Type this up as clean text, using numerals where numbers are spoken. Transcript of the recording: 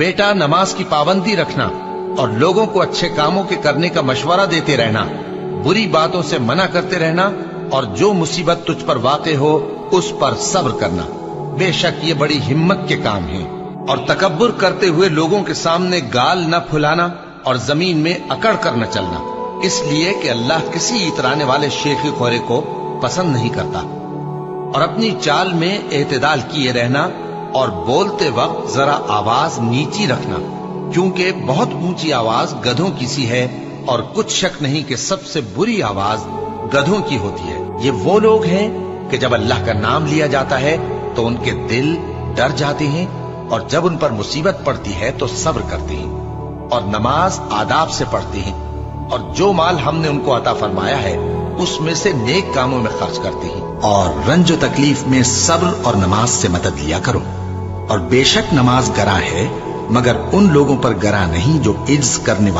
बेटा, नमाज की पाबंदी रखना और लोगों को अच्छे कामों के करने का मशवरा देते रहना, बुरी बातों से मना करते रहना और जो मुसीबत तुझ पर वाक़े हो उस पर सब्र करना। बेशक ये बड़ी हिम्मत के काम हैं। और तकब्बुर करते हुए लोगों के सामने गाल न फुलाना और जमीन में अकड़ कर न चलना, इसलिए कि अल्लाह किसी इतराने वाले शेखी खोरे को पसंद नहीं करता। और अपनी चाल में एतदाल किए रहना और बोलते वक्त जरा आवाज नीची रखना, क्योंकि बहुत ऊंची आवाज गधों की सी है और कुछ शक नहीं कि सबसे बुरी आवाज गधों की होती है। ये वो लोग हैं कि जब अल्लाह का नाम लिया जाता है तो उनके दिल डर जाते हैं और जब उन पर मुसीबत पड़ती है तो सब्र करते हैं और नमाज आदाब से पढ़ते हैं और जो माल हमने उनको अता फरमाया है उसमें से नेक कामों में खर्च करते हैं। और रंज तकलीफ में सब्र और नमाज से मदद लिया करो। और बेशक नमाज गरा है, मगर उन लोगों पर गरा नहीं जो इज्ज करने वाले